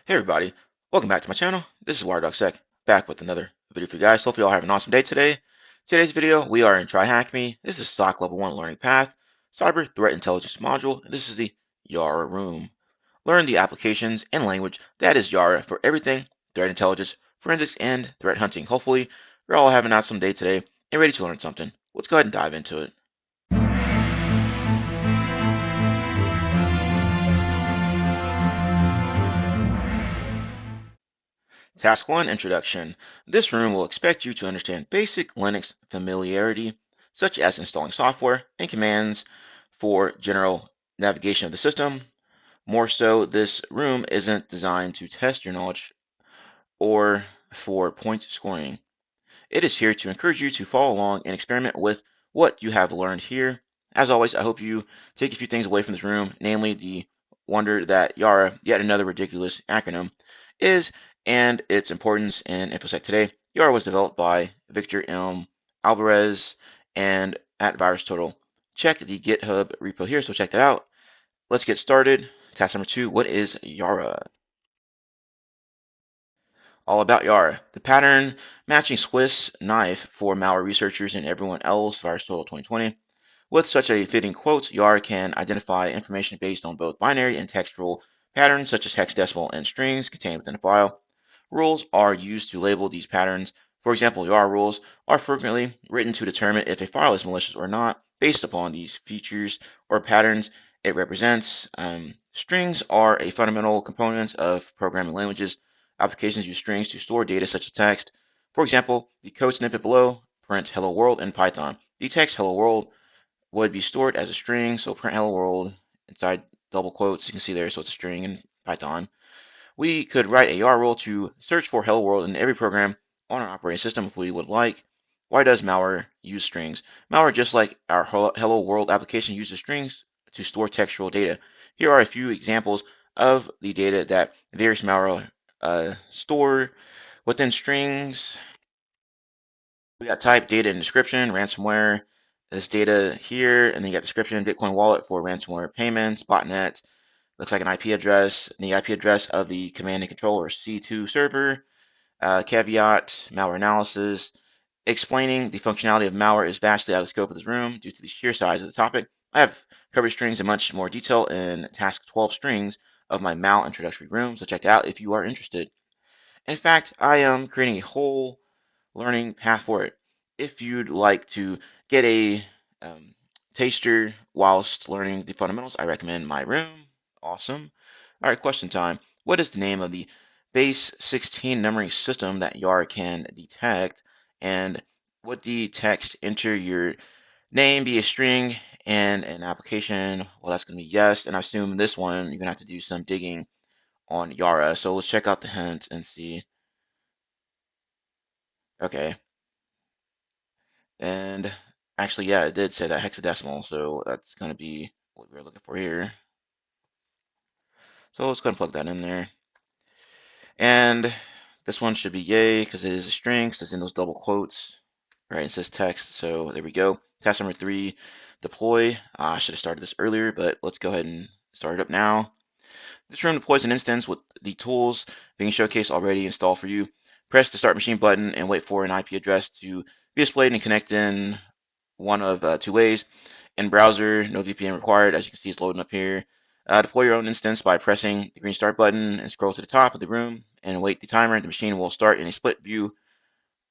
Hey everybody, welcome back to my channel. This is WireDogSec, back with another video for you guys. Hope you all have an awesome day today. Today's video, we are in TryHackMe. This is SOC Level 1 Learning Path, Cyber Threat Intelligence Module, and this is the Yara room. Learn the applications and language that is Yara for everything threat intelligence, forensics, and threat hunting. Hopefully, you're all having an awesome day today and ready to learn something. Let's go ahead and dive into it. Task 1 Introduction. This room will expect you to understand basic Linux familiarity, such as installing software and commands for general navigation of the system. More so, this room isn't designed to test your knowledge or for point scoring. It is here to encourage you to follow along and experiment with what you have learned here. As always, I hope you take a few things away from this room, namely the wonder that Yara, yet another ridiculous acronym, is and its importance in InfoSec today. Yara was developed by Victor M. Alvarez and at VirusTotal. Check the GitHub repo here, so check that out. Let's get started. Task number 2, what is Yara? All about Yara, the pattern matching Swiss knife for malware researchers and everyone else, VirusTotal 2020. With such a fitting quote, Yara can identify information based on both binary and textual patterns, such as hexadecimal and strings contained within a file. Rules are used to label these patterns. For example, Yara rules are frequently written to determine if a file is malicious or not, based upon these features or patterns it represents. Strings are a fundamental component of programming languages. Applications use strings to store data such as text. For example, the code snippet below prints hello world in Python. The text hello world would be stored as a string, so print hello world inside double quotes, you can see there, so it's a string in Python. We could write a Yara rule to search for hello world in every program on our operating system if we would like. Why does malware use strings? Malware, just like our hello world application, uses strings to store textual data. Here are a few examples of the data that various malware store within strings. We got type, data, and description, ransomware. This data here, and then you got description, Bitcoin wallet for ransomware payments, botnet, looks like an IP address, the IP address of the command and control or C2 server, caveat, malware analysis, explaining the functionality of malware is vastly out of the scope of this room due to the sheer size of the topic. I have covered strings in much more detail in task 12 strings of my mal introductory room, so check it out if you are interested. In fact, I am creating a whole learning path for it. If you'd like to get a um, taster whilst learning the fundamentals, I recommend my room. Awesome. All right, question time. What is the name of the base 16 numbering system that Yara can detect? And would the text enter your name be a string and an application? Well, that's going to be yes. And I assume this one, you're going to have to do some digging on Yara. So let's check out the hint and see. Okay. And actually, yeah, it did say that hexadecimal, so that's going to be what we're looking for here. So let's go and plug that in there. And this one should be yay because it is a string, so it's in those double quotes. Right, it says text, so there we go. Task number 3, deploy. I should have started this earlier, but let's go ahead and start it up now. This room deploys an instance with the tools being showcased already installed for you. Press the start machine button and wait for an IP address to be displayed and connect in one of two ways. In browser, no VPN required. As you can see, it's loading up here. Deploy your own instance by pressing the green start button and scroll to the top of the room and wait the timer. The machine will start in a split view.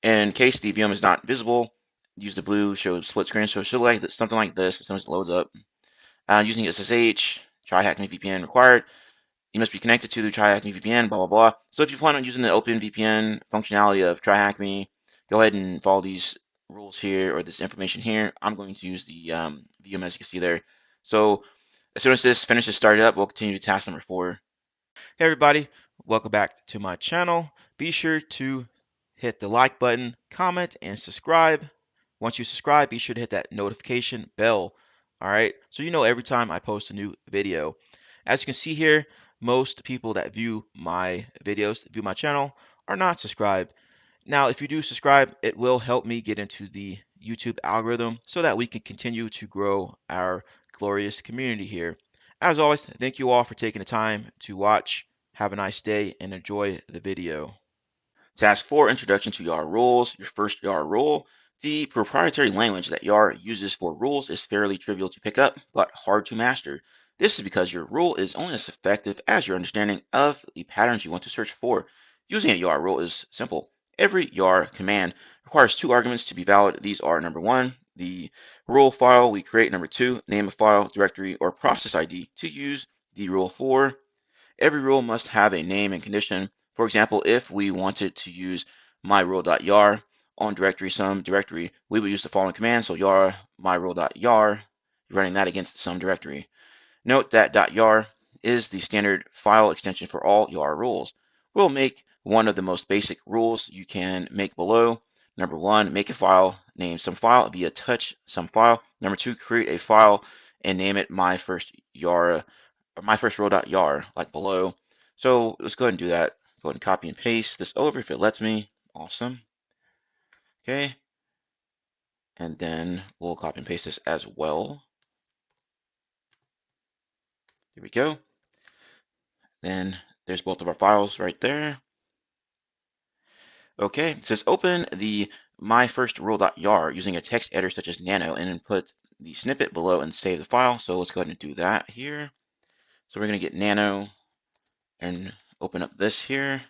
In case the VM is not visible, use the blue show split screen. So it should look like something like this as soon as it loads up. Using SSH, TryHackMe VPN required. You must be connected to the TryHackMe VPN, blah, blah, blah. So if you plan on using the open VPN functionality of TryHackMe, go ahead and follow these rules here or this information here. I'm going to use the VM as you can see there. So as soon as this finishes started up, we'll continue to task number 4. Hey everybody, welcome back to my channel. Be sure to hit the like button, comment, and subscribe. Once you subscribe, be sure to hit that notification bell. All right, so you know every time I post a new video. As you can see here, most people that view my videos, view my channel, are not subscribed. Now, if you do subscribe, it will help me get into the YouTube algorithm so that we can continue to grow our glorious community here. As always, thank you all for taking the time to watch. Have a nice day and enjoy the video. Task 4, Introduction to Yara Rules. Your first Yara rule. The proprietary language that Yara uses for rules is fairly trivial to pick up, but hard to master. This is because your rule is only as effective as your understanding of the patterns you want to search for. Using a Yara rule is simple. Every Yara command requires two arguments to be valid. These are number one, the rule file we create, number two, name of file, directory, or process ID to use the rule for. Every rule must have a name and condition. For example, if we wanted to use myrule.yar on directory some directory, we would use the following command. So yara myrule.yar, running that against some directory. Note that .yar is the standard file extension for all Yara rules. We'll make one of the most basic rules you can make below. Number one, make a file, name some file via touch some file. Number two, create a file and name it my first Yara or my first row.yar like below. So let's go ahead and do that. Go ahead and copy and paste this over if it lets me. Awesome. Okay. And then we'll copy and paste this as well. Here we go. Then there's both of our files right there. Okay, it says open the myfirstrule.yar using a text editor such as Nano and then put the snippet below and save the file. So let's go ahead and do that here. So we're going to get Nano and open up this here.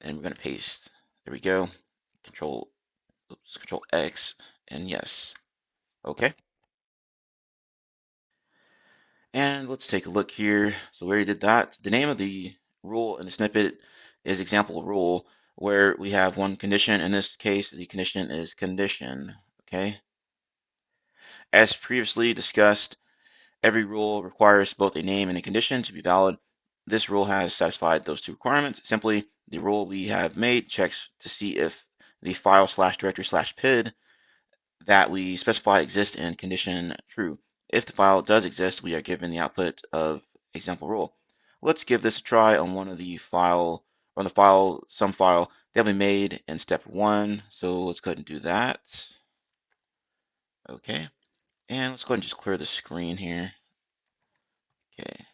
And we're going to paste. There we go. Control X, and yes. Okay. And let's take a look here. So we already did that. The name of the rule in the snippet is example rule, where we have one condition. In this case, the condition is condition. Okay. As previously discussed, every rule requires both a name and a condition to be valid. This rule has satisfied those two requirements. Simply, the rule we have made checks to see if the file slash directory slash PID that we specify exists in condition true. If the file does exist, we are given the output of example rule. Let's give this a try on one of the file, on the file, some file that we made in step one. So let's go ahead and do that. Okay. And let's go ahead and just clear the screen here. Okay.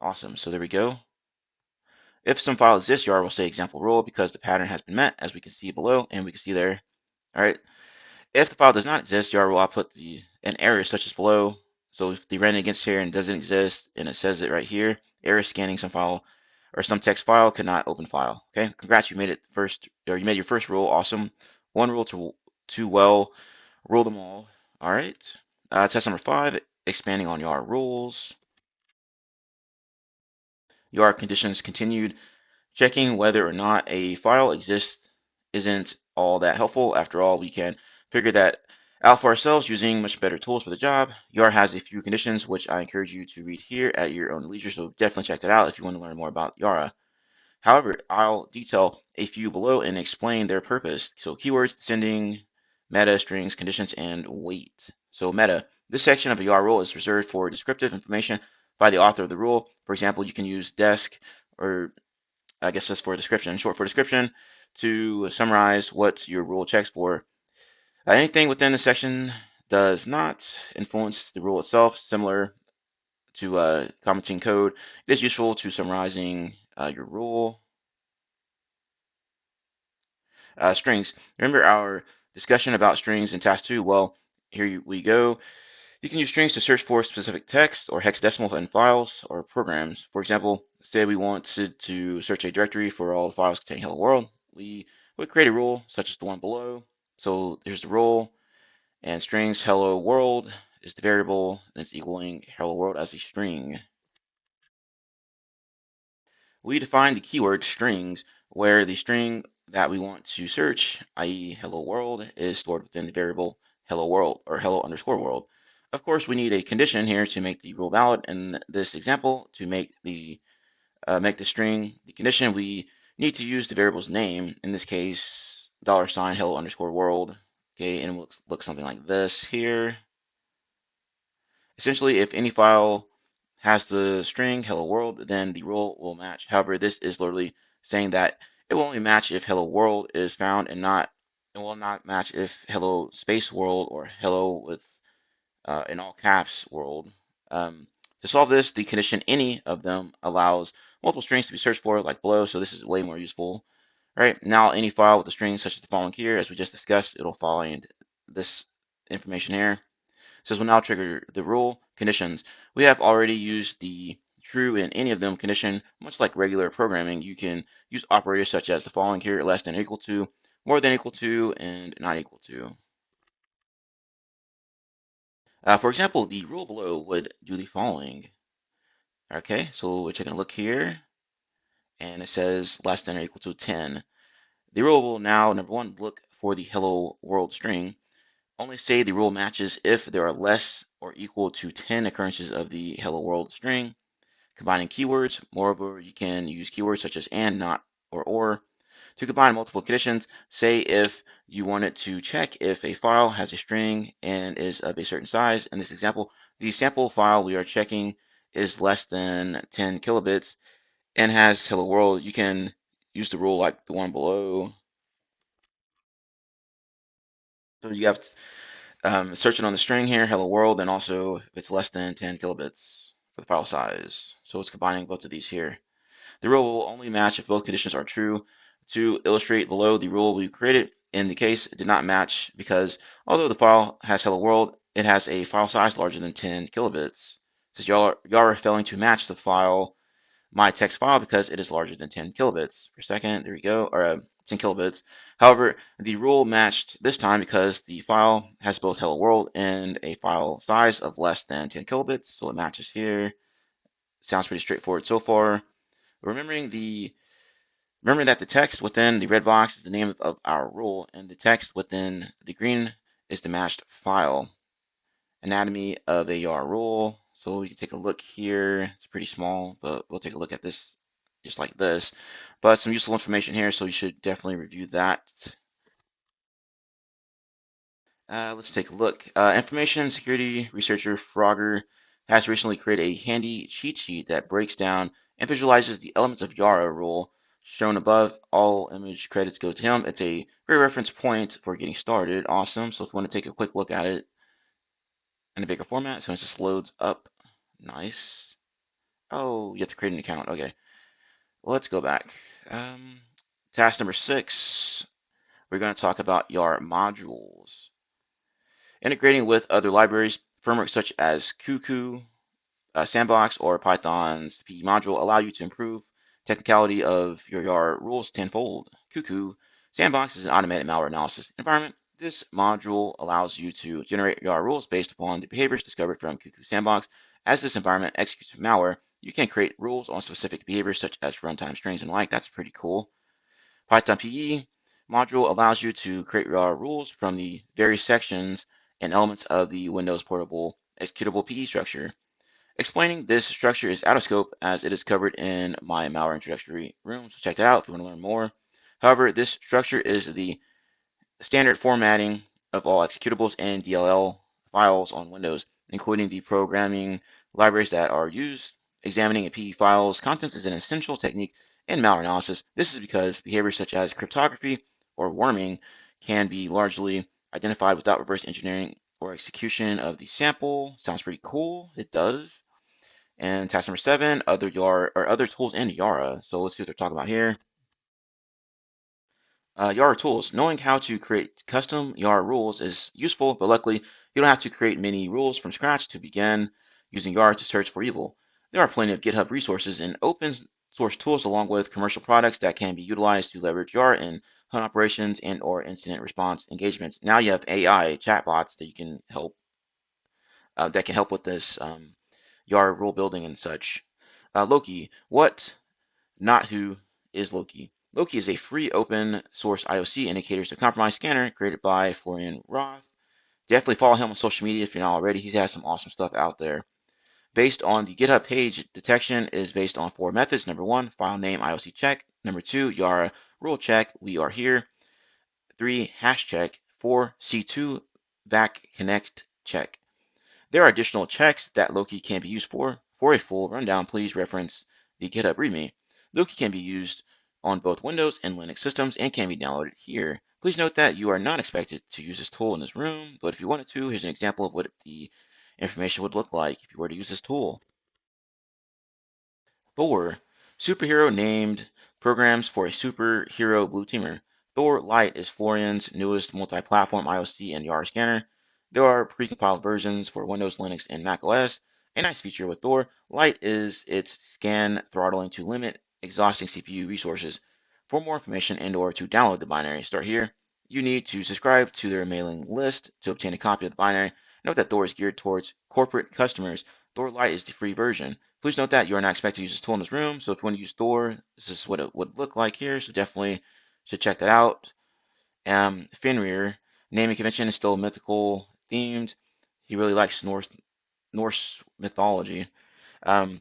Awesome. So there we go. If some file exists, Yara will say example rule because the pattern has been met, as we can see below, and we can see there. All right. If the file does not exist, Yara will output an error such as below. So if the ran against here and doesn't exist, and it says it right here, error scanning some file or some text file cannot open file. Okay, congrats, you made it first, or you made your first rule. Awesome. One rule too well, rule them all. All right. Test number 5, expanding on Yara rules. Yara conditions continued. Checking whether or not a file exists isn't all that helpful. After all, we can figure that out for ourselves using much better tools for the job. Yara has a few conditions, which I encourage you to read here at your own leisure, so definitely check that out if you want to learn more about Yara. However, I'll detail a few below and explain their purpose. So keywords, descending, meta, strings, conditions, and weight. So meta. This section of a Yara rule is reserved for descriptive information by the author of the rule. For example, you can use desk or I guess just for description, short for description, to summarize what your rule checks for. Anything within the section does not influence the rule itself, similar to commenting code. It is useful to summarizing your rule. Strings. Remember our discussion about strings in task 2? Well, here we go. You can use strings to search for specific text or hexadecimal in files or programs. For example, say we wanted to search a directory for all the files containing Hello World. We would create a rule such as the one below. So here's the rule, and strings Hello World is the variable, and it's equaling Hello World as a string. We define the keyword strings where the string that we want to search, i.e. hello world, is stored within the variable hello world or hello underscore world. Of course, we need a condition here to make the rule valid. In this example, to make the string the condition, we need to use the variable's name. In this case, $ hello underscore world. Okay, and it looks something like this here. Essentially, if any file has the string hello world, then the rule will match. However, this is literally saying that it will only match if hello world is found and it will not match if hello space world or hello with in all caps world. To solve this, the condition any of them allows multiple strings to be searched for, like below, so this is way more useful. All right, now any file with a string such as the following here, as we just discussed, it'll find this information here. Says we'll now trigger the rule conditions. We have already used the true in any of them condition. Much like regular programming, you can use operators such as the following here, less than or equal to, more than equal to, and not equal to. For example, the rule below would do the following. Okay, so we're taking a look here, and it says less than or equal to 10. The rule will now, number one, look for the hello world string. Only say the rule matches if there are less or equal to 10 occurrences of the hello world string. Combining keywords, moreover, you can use keywords such as and, not, or. To combine multiple conditions, say if you wanted to check if a file has a string and is of a certain size. In this example, the sample file we are checking is less than 10 kilobits and has hello world. You can use the rule like the one below. So you have searching on the string here, hello world, and also if it's less than 10 kilobits for the file size. So it's combining both of these here. The rule will only match if both conditions are true. To illustrate below, the rule we created in the case did not match because although the file has hello world, it has a file size larger than 10 kilobits. Since Yara failing to match the file, my text file, because it is larger than 10 kilobits per second. There we go, or 10 kilobits. However, the rule matched this time because the file has both hello world and a file size of less than 10 kilobits, so it matches here. Sounds pretty straightforward so far. Remembering that the text within the red box is the name of our rule, and the text within the green is the matched file. Anatomy of a Yara rule. So we can take a look here. It's pretty small, but we'll take a look at this just like this. But some useful information here, so you should definitely review that. Let's take a look. Information security researcher Frogger has recently created a handy cheat sheet that breaks down and visualizes the elements of Yara rule shown above. All image credits go to him. It's a great reference point for getting started. Awesome. So if you want to take a quick look at it in a bigger format, so it just loads up. Nice. Oh, you have to create an account. Okay. Well, let's go back. Um, Task number 6. We're going to talk about Yara modules. Integrating with other libraries, frameworks such as Cuckoo, Sandbox, or Python's PE module allow you to improve technicality of your Yara rules tenfold. Cuckoo Sandbox is an automated malware analysis environment. This module allows you to generate Yara rules based upon the behaviors discovered from Cuckoo Sandbox. As this environment executes malware, you can create rules on specific behaviors such as runtime strings and the like. That's pretty cool. Python PE module allows you to create your rules from the various sections and elements of the Windows portable executable PE structure. Explaining this structure is out of scope as it is covered in my malware introductory room, so check that out if you want to learn more. However, this structure is the standard formatting of all executables and DLL files on Windows, including the programming libraries that are used. Examining a PE file's contents is an essential technique in malware analysis. This is because behaviors such as cryptography or worming can be largely identified without reverse engineering or execution of the sample. Sounds pretty cool. It does. And task number 7, other Yara or other tools in Yara. So let's see what they're talking about here. Yara tools. Knowing how to create custom Yara rules is useful, but luckily you don't have to create many rules from scratch to begin using Yara to search for evil. There are plenty of GitHub resources and open source tools along with commercial products that can be utilized to leverage Yara in hunt operations and or incident response engagements. Now you have AI chatbots that you can help that can help with this Yara rule building and such. Loki. What not who is Loki. Loki is a free open source IOC indicators to compromise scanner created by Florian Roth. Definitely follow him on social media if you're not already. He has some awesome stuff out there. Based on the GitHub page, detection is based on 4 methods. Number 1, file name IOC check. Number 2, Yara rule check. We are here. 3, hash check. 4, C2 back connect check. There are additional checks that Loki can be used for. For a full rundown, please reference the GitHub README. Loki can be used on both Windows and Linux systems and can be downloaded here. Please note that you are not expected to use this tool in this room, but if you wanted to, here's an example of what the information would look like if you were to use this tool. Thor, superhero named programs for a superhero blue teamer. Thor Lite is Florian's newest multi-platform IOC and Yara scanner. There are precompiled versions for Windows, Linux, and Mac OS. A nice feature with Thor Lite is its scan throttling to limit exhausting CPU resources. For more information and/or to download the binary, start here. You need to subscribe to their mailing list to obtain a copy of the binary. Note that Thor is geared towards corporate customers. Thor Lite is the free version. Please note that you are not expected to use this tool in this room. So if you want to use Thor, this is what it would look like here. So definitely should check that out. Fenrir, naming convention is still mythical themed. He really likes Norse mythology. Um,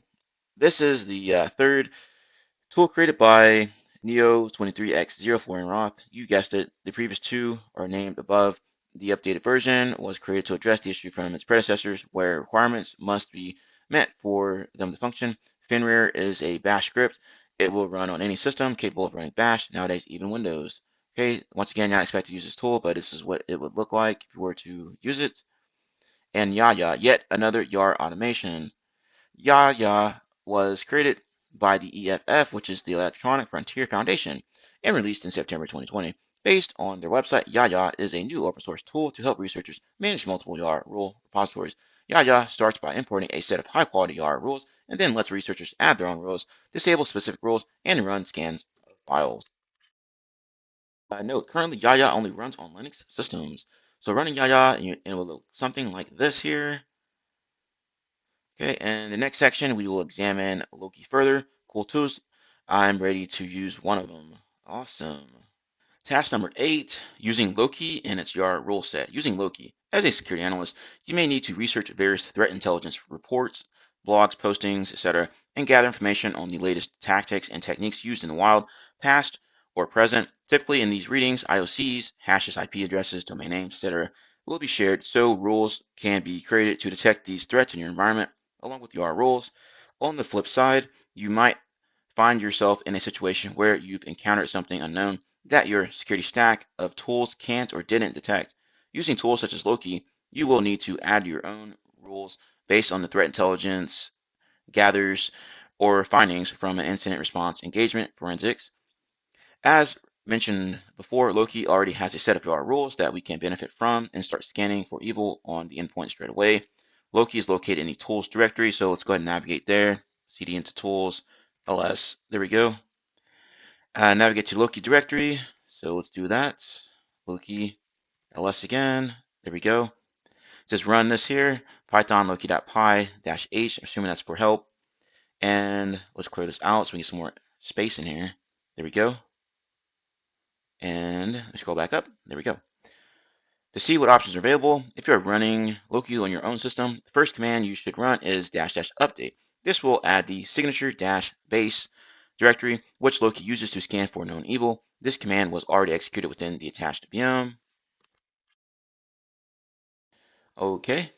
this is the third tool created by Neo23X04 and Roth. You guessed it. The previous two are named above. The updated version was created to address the issue from its predecessors where requirements must be met for them to function. Fenrir is a bash script. It will run on any system capable of running bash, nowadays even Windows. Okay, once again, not expect to use this tool, but this is what it would look like if you were to use it. And Yaya, yet another Yara automation. Yaya was created by the EFF, which is the Electronic Frontier Foundation, and released in September 2020. Based on their website, Yaya is a new open source tool to help researchers manage multiple Yara rule repositories. Yaya starts by importing a set of high quality Yara rules and then lets researchers add their own rules, disable specific rules, and run scans of files. Note, currently Yaya only runs on Linux systems. So running Yaya, and it will look something like this here. Okay, and the next section we will examine Loki further. Cool tools. I'm ready to use one of them. Awesome. Task number 8, using Loki and its Yara rule set. Using Loki. As a security analyst, you may need to research various threat intelligence reports, blogs, postings, etc., and gather information on the latest tactics and techniques used in the wild, past or present. Typically in these readings, IOCs, hashes, IP addresses, domain names, etc., will be shared so rules can be created to detect these threats in your environment, along with Yara rules. On the flip side, you might find yourself in a situation where you've encountered something unknown that your security stack of tools can't or didn't detect. Using tools such as Loki, you will need to add your own rules based on the threat intelligence gathers or findings from an incident response engagement forensics. As mentioned before, Loki already has a set of our rules that we can benefit from and start scanning for evil on the endpoint straight away. Loki is located in the tools directory, so let's go ahead and navigate there. CD into tools, ls. There we go. Navigate to Loki directory. So let's do that. Loki ls again. There we go. Just run this here. Python loki.py-h. I'm assuming that's for help. And let's clear this out so we get some more space in here. There we go. And let's go back up. There we go. To see what options are available, if you're running Loki on your own system, the first command you should run is --update. This will add the signature-base directory, which Loki uses to scan for known evil. This command was already executed within the attached VM. Okay,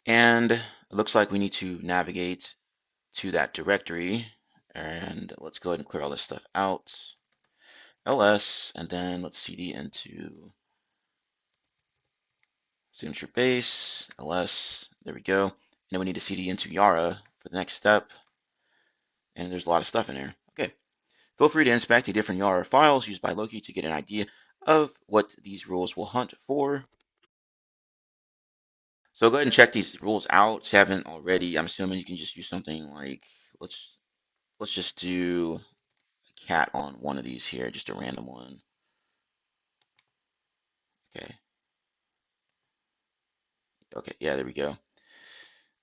and it looks like we need to navigate to that directory. And let's go ahead and clear all this stuff out. ls, and then let's cd into signature base, ls, there we go. And then we need to cd into Yara for the next step. And there's a lot of stuff in there. Okay. Feel free to inspect the different Yara files used by Loki to get an idea of what these rules will hunt for. So go ahead and check these rules out. If you haven't already, I'm assuming you can just use something like, let's just do a cat on one of these here, just a random one. Okay. Okay, yeah, there we go.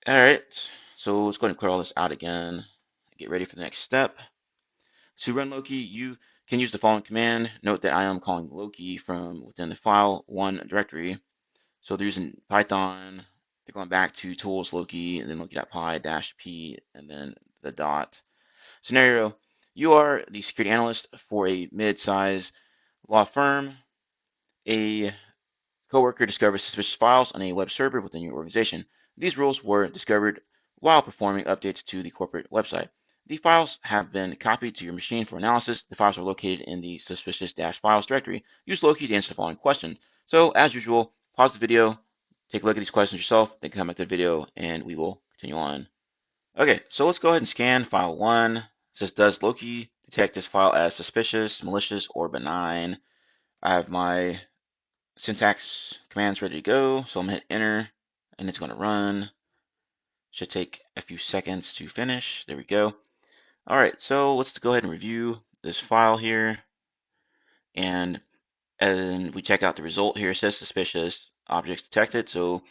All right, so let's go ahead and clear all this out again. Get ready for the next step. To run Loki, you can use the following command. Note that I am calling Loki from within the file one directory. So they're using Python. They're going back to tools Loki and then loki.py-p and then the dot. Scenario, you are the security analyst for a mid-size law firm. A coworker discovers suspicious files on a web server within your organization. These rules were discovered while performing updates to the corporate website. The files have been copied to your machine for analysis. The files are located in the suspicious-files directory. Use Loki to answer the following questions. So, as usual, pause the video, take a look at these questions yourself, then come back to the video, and we will continue on. Okay, so let's go ahead and scan file 1. says, does Loki detect this file as suspicious, malicious, or benign? I have my syntax commands ready to go, so I'm gonna hit enter, and it's gonna run. Should take a few seconds to finish. There we go. All right, so let's go ahead and review this file here, and we check out the result here. It says suspicious objects detected, so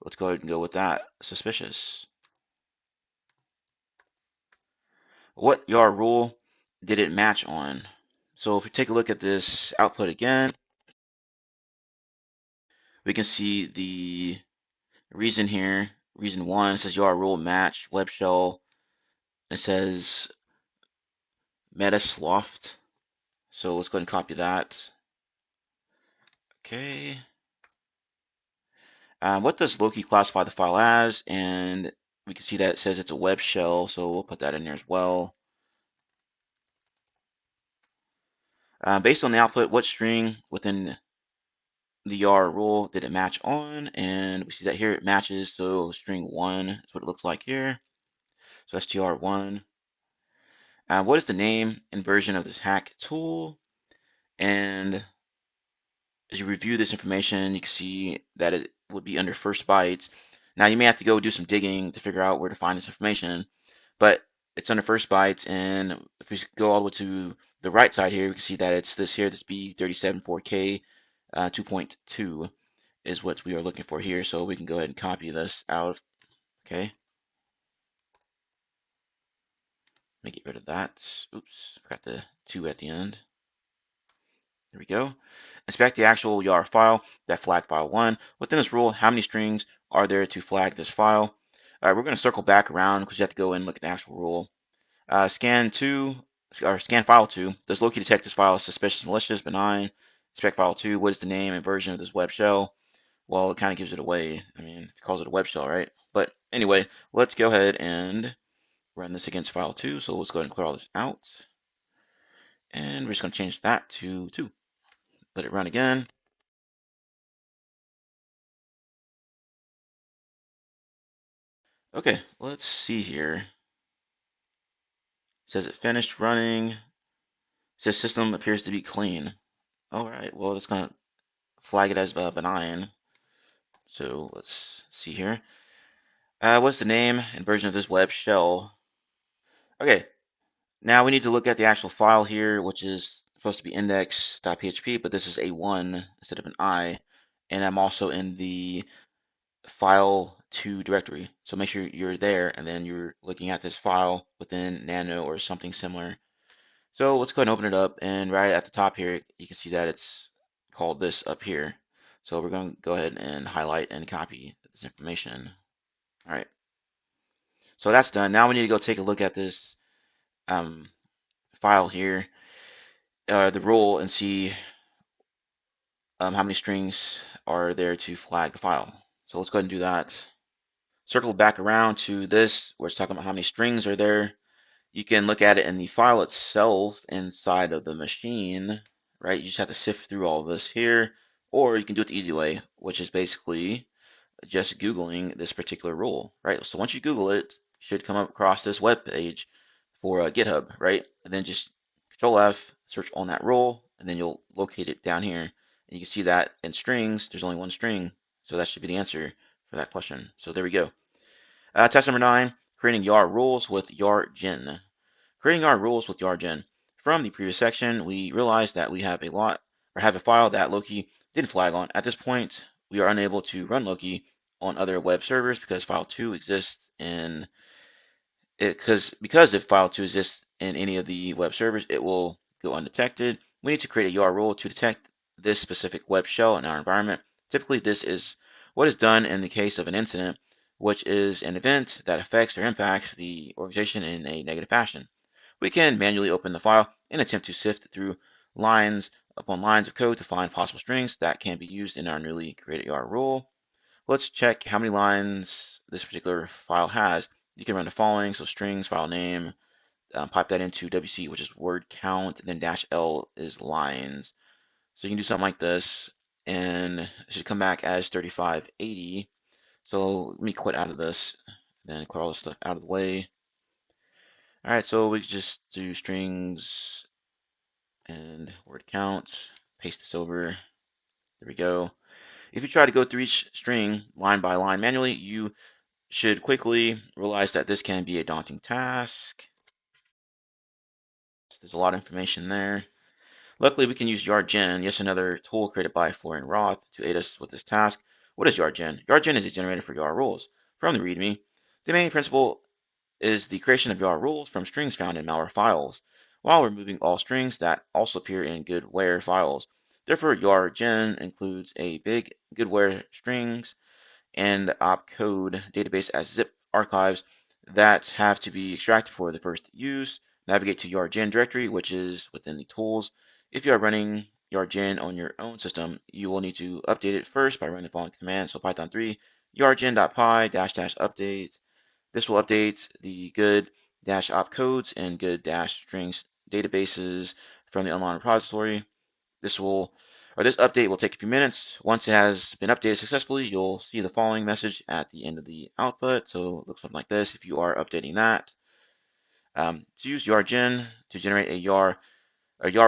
let's go ahead and go with that. Suspicious. What Yara rule did it match on? So if we take a look at this output again, we can see the reason here. Reason one says Yara rule match web shell. It says Metasloft. So let's go ahead and copy that. Okay. What does Loki classify the file as? And we can see that it says it's a web shell, so we'll put that in there as well. Based on the output, what string within the Yara rule did it match on? And we see that here it matches, so string 1 is what it looks like here. So str1. What is the name and version of this hack tool? And as you review this information, you can see that it would be under first bytes. Now you may have to go do some digging to figure out where to find this information, but it's under first bytes, and if we go all the way to the right side here, we can see that it's this here, this B374K 2.2 is what we are looking for here. So we can go ahead and copy this out. Okay, let me get rid of that. Oops, forgot the 2 at the end. There we go. Inspect the actual Yara file, that flag file 1. Within this rule, how many strings are there to flag this file? All right, we're going to circle back around because you have to go and look at the actual rule. Scan file 2. Does Loki detect this file as suspicious, malicious, benign? Inspect file 2. What is the name and version of this web shell? Well, it kind of gives it away. I mean, it calls it a web shell, right? But anyway, let's go ahead and run this against file 2. So let's go ahead and clear all this out. And we're just going to change that to 2. Let it run again. Okay, let's see here. It says it finished running. It says system appears to be clean. All right, well, that's going to flag it as benign. So let's see here. What's the name and version of this web shell? Okay, now we need to look at the actual file here, which is supposed to be index.php, but this is a 1 instead of an I. And I'm also in the file2 directory. So make sure you're there and then you're looking at this file within Nano or something similar. So let's go ahead and open it up, and right at the top here, you can see that it's called this up here. So we're going to go ahead and highlight and copy this information. All right, so that's done. Now we need to go take a look at this file here, the rule, and see how many strings are there to flag the file. So let's go ahead and do that. Circle back around to this, where it's talking about how many strings are there. You can look at it in the file itself inside of the machine, right? You just have to sift through all of this here, or you can do it the easy way, which is basically just Googling this particular rule, right? So once you Google it, you should come across this web page for GitHub, right? And then just Control F, search on that rule, and then you'll locate it down here. And you can see that in strings, there's only one string, so that should be the answer for that question. So there we go. Test number 9, creating Yara rules with yargen. Creating our rules with yargen. From the previous section, we realized that we have a file that Loki didn't flag on. At this point, we are unable to run Loki on other web servers because file 2 exists in it because if file 2 exists in any of the web servers, it will go undetected. We need to create a URL rule to detect this specific web shell in our environment. Typically, this is what is done in the case of an incident, which is an event that affects or impacts the organization in a negative fashion. We can manually open the file and attempt to sift through lines upon lines of code to find possible strings that can be used in our newly created URL rule. Let's check how many lines this particular file has. You can run the following, so strings, file name, pipe that into WC, which is word count, and then dash L is lines. So you can do something like this, and it should come back as 3580. So let me quit out of this, then clear all this stuff out of the way. All right, so we just do strings and word count, paste this over. There we go. If you try to go through each string line by line manually, you should quickly realize that this can be a daunting task. So there's a lot of information there. Luckily, we can use YARGen, yes, another tool created by Florian Roth, to aid us with this task. What is YARGen? YARGen is a generator for Yara rules. From the README, the main principle is the creation of Yara rules from strings found in malware files, while removing all strings that also appear in goodware files. Therefore, YARGen includes a big goodware strings and opcode database as zip archives that have to be extracted for the first use. Navigate to YARGen directory, which is within the tools. If you are running YARGen on your own system, you will need to update it first by running the following command. So Python 3 yargen.py --update. This will update the good opcodes and good strings databases from the online repository. This update will take a few minutes. Once it has been updated successfully, you'll see the following message at the end of the output. So it looks something like this if you are updating that. To use yargen to generate a Yara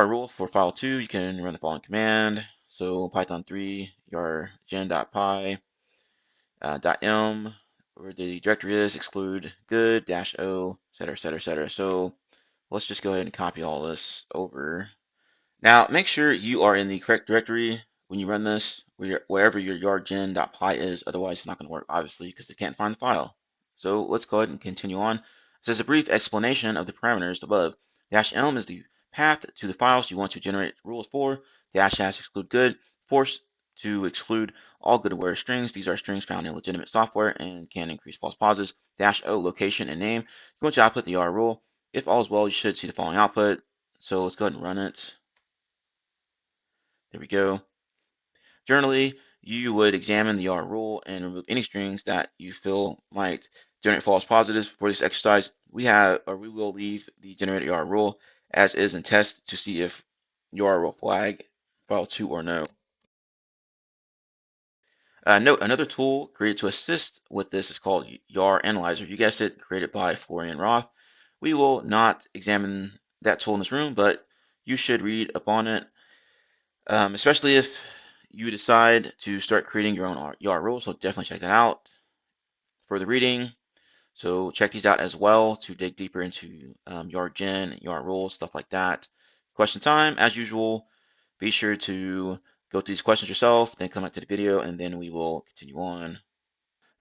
rule for file 2, you can run the following command. So Python 3 yargen.py .m, where the directory is, exclude good -o, etc., etc., etc. So let's just go ahead and copy all this over. Now, make sure you are in the correct directory when you run this, wherever your yargen.py is. Otherwise, it's not going to work, obviously, because it can't find the file. So let's go ahead and continue on. It says a brief explanation of the parameters above. -m is the path to the files you want to generate rules for. -- exclude good, force to exclude all goodware strings. These are strings found in legitimate software and can increase false positives. -o, location and name. You're going to output the Yara rule. If all is well, you should see the following output. So let's go ahead and run it. There we go. Generally, you would examine the R rule and remove any strings that you feel might generate false positives. For this exercise, we will leave the generated R rule as is and test to see if your will flag file 2 or no. Note, another tool created to assist with this is called Yara Analyzer. You guessed it, created by Florian Roth. We will not examine that tool in this room, but you should read upon it. Especially if you decide to start creating your own Yara rules, so definitely check that out. Further reading, so check these out as well to dig deeper into YARGen, Yara rules, stuff like that. Question time, as usual, be sure to go through these questions yourself, then come back to the video, and then we will continue on.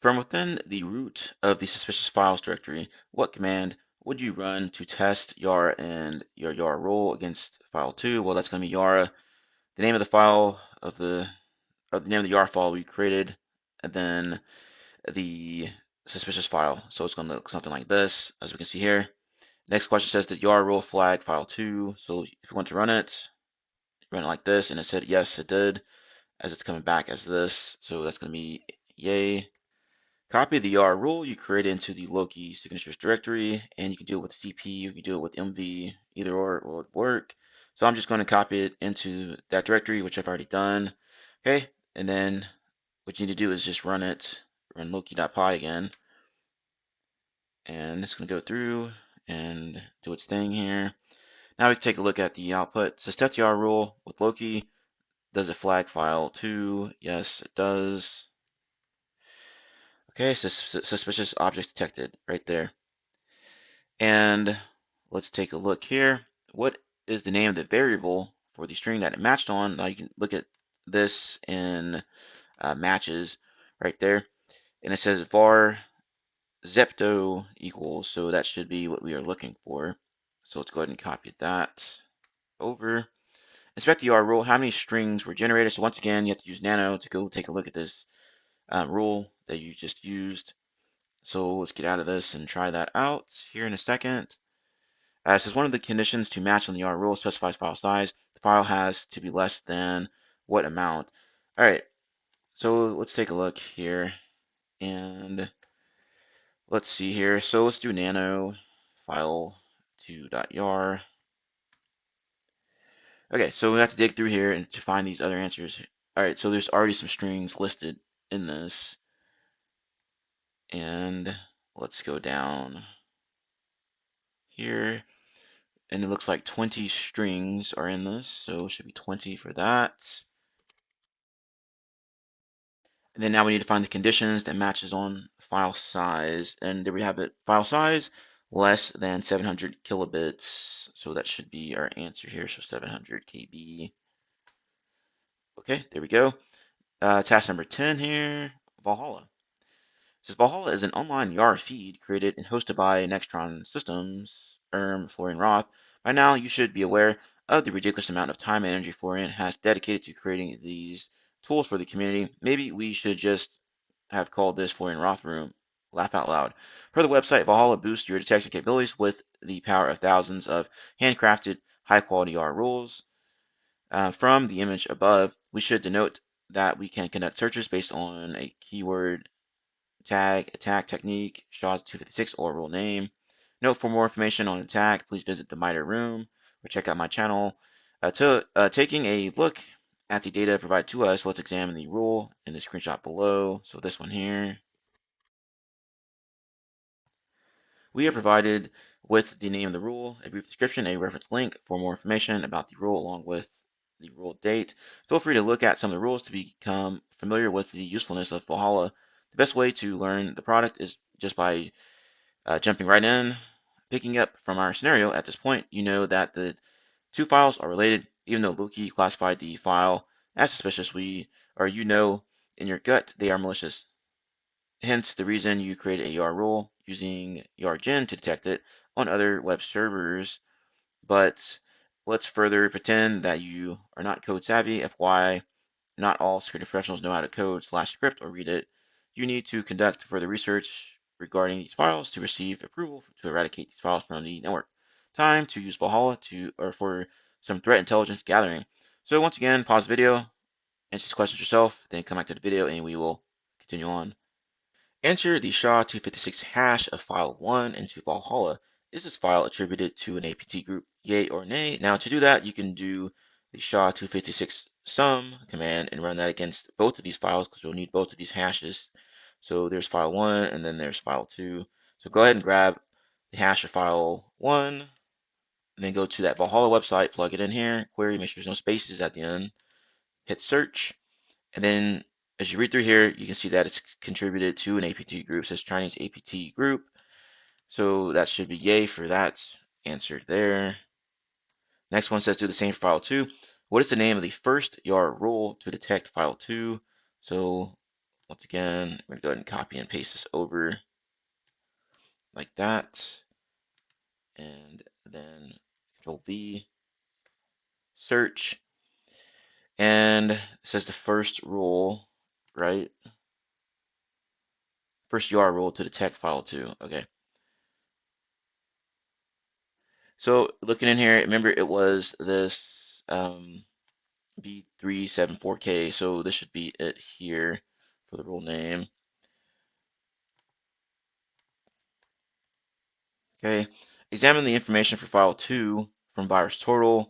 From within the root of the suspicious files directory, what command would you run to test Yara and your Yara rule against file 2? Well, that's going to be Yara. The name of the file of the name of the Yara file we created, and then the suspicious file. So it's going to look something like this, as we can see here. Next question says that Yara rule flag file 2. So if you want to run it like this, and it said yes, it did, as it's coming back as this. So that's going to be yay. Copy the Yara rule you created into the Loki signatures directory, and you can do it with CP, you can do it with MV, either or will work. So I'm just going to copy it into that directory, which I've already done. Okay, and then what you need to do is just run it, run Loki.py again, and it's going to go through and do its thing here. Now we can take a look at the output. It says test the Yara rule with Loki. Does it flag file 2? Yes, it does. Okay, suspicious objects detected right there. And let's take a look here. What is the name of the variable for the string that it matched on? Now you can look at this in matches right there. And it says var zepto equals, so that should be what we are looking for. So let's go ahead and copy that over. Inspect the R rule. How many strings were generated? So once again, you have to use nano to go take a look at this rule that you just used. So let's get out of this and try that out here in a second. It says one of the conditions to match on the R rule specifies file size. The file has to be less than what amount? All right, so let's take a look here and let's see here. So let's do nano file 2.yar. Okay, so we have to dig through here and to find these other answers. All right, so there's already some strings listed in this. And let's go down here. And it looks like 20 strings are in this, so it should be 20 for that. And then now we need to find the conditions that matches on file size. And there we have it, file size less than 700 kilobits. So that should be our answer here. So 700 KB. Okay, there we go. Task number 10 here, Valhalla. Says Valhalla is an online Yara feed created and hosted by Nextron Systems, Florian Roth. By now, you should be aware of the ridiculous amount of time and energy Florian has dedicated to creating these tools for the community. Maybe we should just have called this Florian Roth Room. Laugh out loud. Per the website, Valhalla boosts your detection capabilities with the power of thousands of handcrafted, high-quality Yara rules. From the image above, we should denote that we can conduct searches based on a keyword tag, attack technique, SHA-256, or rule name. Note, for more information on attack, please visit the MITRE room or check out my channel. Taking a look at the data provided to us, let's examine the rule in the screenshot below. So this one here. We are provided with the name of the rule, a brief description, a reference link for more information about the rule along with the rule date. Feel free to look at some of the rules to become familiar with the usefulness of Valhalla. The best way to learn the product is just by jumping right in. Picking up from our scenario at this point, you know that the two files are related, even though Loki classified the file as suspicious. You know in your gut they are malicious. Hence the reason you created a YAR rule using YARGen to detect it on other web servers. But let's further pretend that you are not code savvy. FYI, not all security professionals know how to code / script or read it. You need to conduct further research regarding these files to receive approval to eradicate these files from the network. Time to use Valhalla for some threat intelligence gathering. So once again, pause the video, answer these questions yourself, then come back to the video and we will continue on. Enter the SHA-256 hash of file 1 into Valhalla. Is this file attributed to an APT group, yay or nay? Now to do that, you can do the SHA-256 sum command and run that against both of these files because you'll need both of these hashes. So there's file 1 and then there's file 2. So go ahead and grab the hash of file 1 and then go to that Valhalla website, plug it in here, query, make sure there's no spaces at the end, hit search, and then as you read through here, you can see that it's contributed to an APT group. It says Chinese APT group. So that should be yay for that answered there. Next one says do the same for file 2. What is the name of the first YAR rule to detect file 2? So once again, I'm going to go ahead and copy and paste this over like that. And then Control V, search. And it says the first rule, right? First YAR rule to detect file 2. Okay. So looking in here, remember it was this B374K, so this should be it here for the rule name. Okay, examine the information for file 2 from VirusTotal.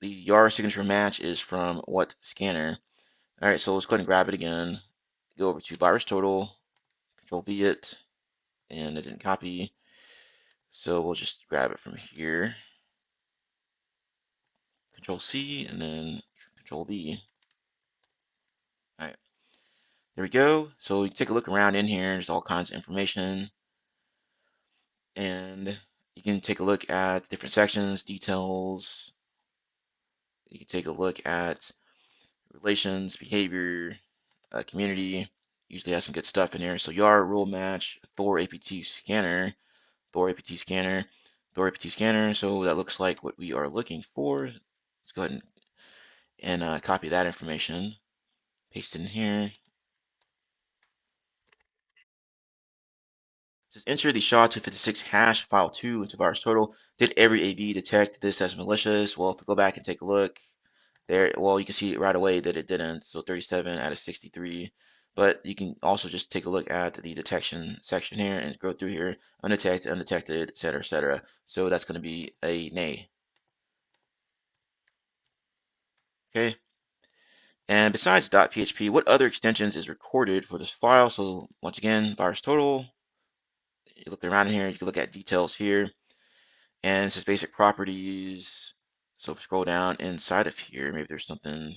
The Yara signature match is from what scanner? All right, so let's go ahead and grab it again. Go over to VirusTotal, Control V it, and it didn't copy. So we'll just grab it from here. Control C and then Control V. All right. There we go. So you take a look around in here. There's all kinds of information. And you can take a look at different sections, details. You can take a look at relations, behavior, community. Usually has some good stuff in here. So Yara rule match, Thor APT scanner, Thor APT scanner, Thor APT scanner. So that looks like what we are looking for. Let's go ahead and copy that information, paste it in here. Says enter the SHA-256 hash file 2 into VirusTotal. Did every AV detect this as malicious? Well, if we go back and take a look there, well, you can see right away that it didn't. So 37 out of 63. But you can also just take a look at the detection section here and go through here, undetected, undetected, etc., etc. So that's going to be a nay. Okay. And besides .php, what other extensions is recorded for this file? So once again, VirusTotal. You look around in here, you can look at details here. And it says basic properties. So if we scroll down inside of here, maybe there's something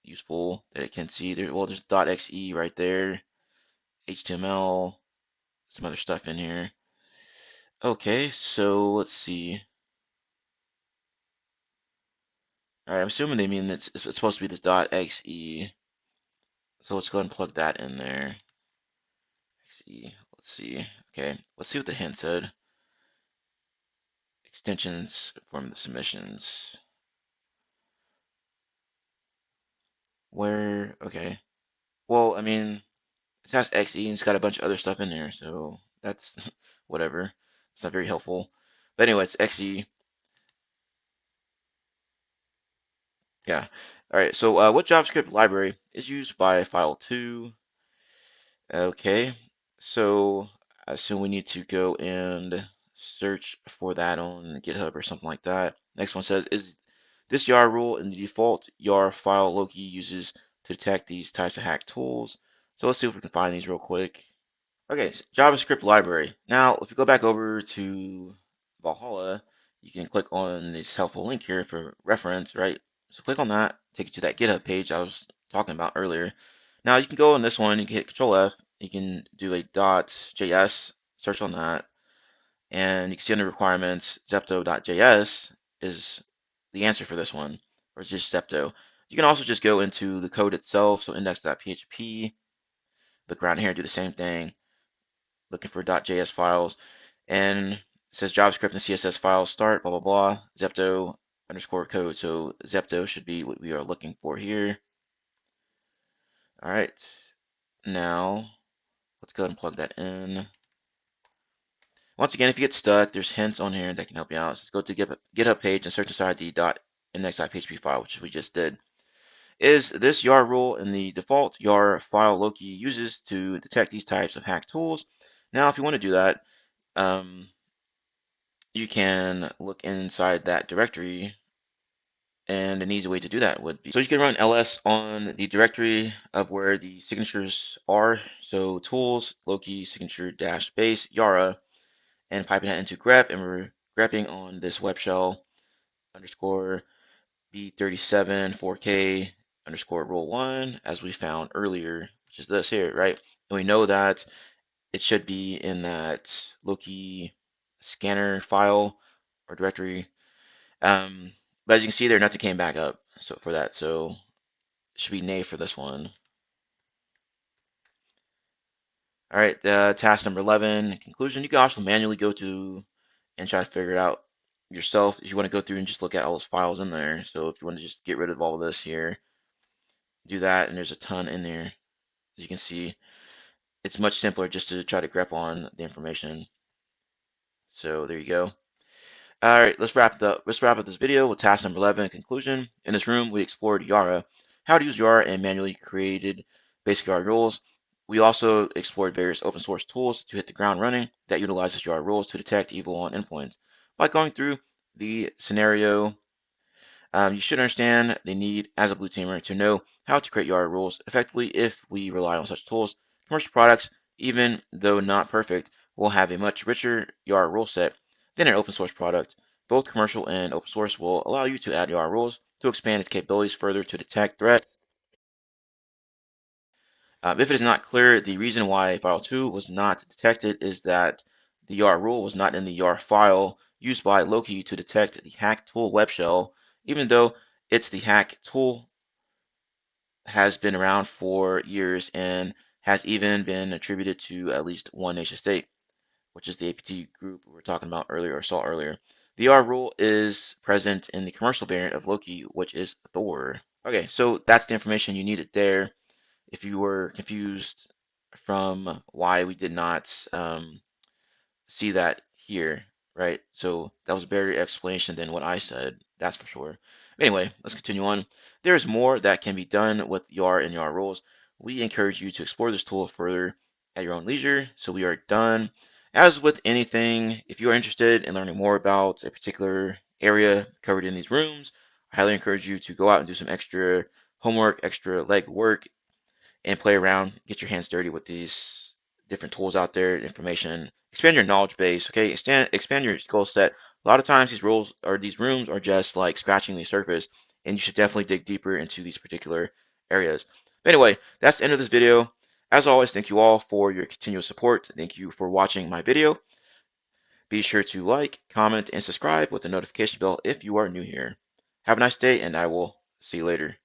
useful that it can see. Well, there's .exe right there, HTML, some other stuff in here. Okay, so let's see. All right, I'm assuming they mean it's supposed to be this .exe. So let's go ahead and plug that in there. Exe. Let's see. Okay, let's see what the hint said. Extensions from the submissions. Where? Okay. Well, I mean, it has XE and it's got a bunch of other stuff in there, so that's whatever. It's not very helpful. But anyway, it's XE. Yeah. All right. So what JavaScript library is used by file2? Okay. So I assume we need to go and search for that on GitHub or something like that. Next one says, is this Yara rule in the default Yara file Loki uses to detect these types of hack tools? So let's see if we can find these real quick. Okay, so JavaScript library. Now, if you go back over to Valhalla, you can click on this helpful link here for reference, right? So click on that, take you to that GitHub page I was talking about earlier. Now you can go on this one, you can hit Control F, you can do a .js, search on that, and you can see under requirements, Zepto.js is the answer for this one, or it's just Zepto. You can also just go into the code itself, so index.php, look around here, do the same thing, looking for .js files, and it says JavaScript and CSS files start, blah, blah, blah, Zepto underscore code. So Zepto should be what we are looking for here. All right, now let's go ahead and plug that in. Once again, if you get stuck, there's hints on here that can help you out. So let's go to the GitHub page and search inside the .index.php file, which we just did. Is this Yara rule in the default Yara file Loki uses to detect these types of hack tools? Now, if you want to do that, you can look inside that directory, and an easy way to do that would be, so you can run ls on the directory of where the signatures are, so tools Loki signature dash base Yara, and piping that into grep, and we're grepping on this web shell underscore b37 4k underscore rule 1 as we found earlier, which is this here, right? And we know that it should be in that Loki scanner file or directory. But as you can see there, nothing came back up so for that. So it should be nay for this one. All right, task number 11, conclusion. You can also manually go to and try to figure it out yourself if you want to go through and just look at all those files in there. So if you want to just get rid of all of this here, do that, and there's a ton in there. As you can see, it's much simpler just to try to grep on the information. So there you go. All right, let's wrap up this video with task number 11, conclusion. In this room, we explored Yara, how to use Yara, and manually created basic Yara rules. We also explored various open source tools to hit the ground running that utilizes Yara rules to detect evil on endpoints. By going through the scenario, you should understand the need as a blue teamer to know how to create Yara rules effectively. If we rely on such tools, commercial products, even though not perfect, will have a much richer Yara rule set than an open source product. Both commercial and open source will allow you to add Yara rules to expand its capabilities further to detect threats. If it is not clear, the reason why file 2 was not detected is that the Yara rule was not in the Yara file used by Loki to detect the hack tool web shell, even though it's the hack tool has been around for years and has even been attributed to at least one nation state, which is the APT group we were talking about earlier or saw earlier. The R rule is present in the commercial variant of Loki, which is Thor. Okay, so that's the information you needed there. If you were confused from why we did not see that here, right? So that was a better explanation than what I said, that's for sure. Anyway, let's continue on. There's more that can be done with Yara and Yara roles. We encourage you to explore this tool further at your own leisure. So we are done. As with anything, if you are interested in learning more about a particular area covered in these rooms, I highly encourage you to go out and do some extra homework, extra leg work, and play around, get your hands dirty with these different tools out there, information, expand your knowledge base, okay? Expand your skill set. A lot of times these roles or these rooms are just like scratching the surface, and you should definitely dig deeper into these particular areas. But anyway, that's the end of this video. As always, thank you all for your continuous support. Thank you for watching my video. Be sure to like, comment, and subscribe with the notification bell if you are new here. Have a nice day, and I will see you later.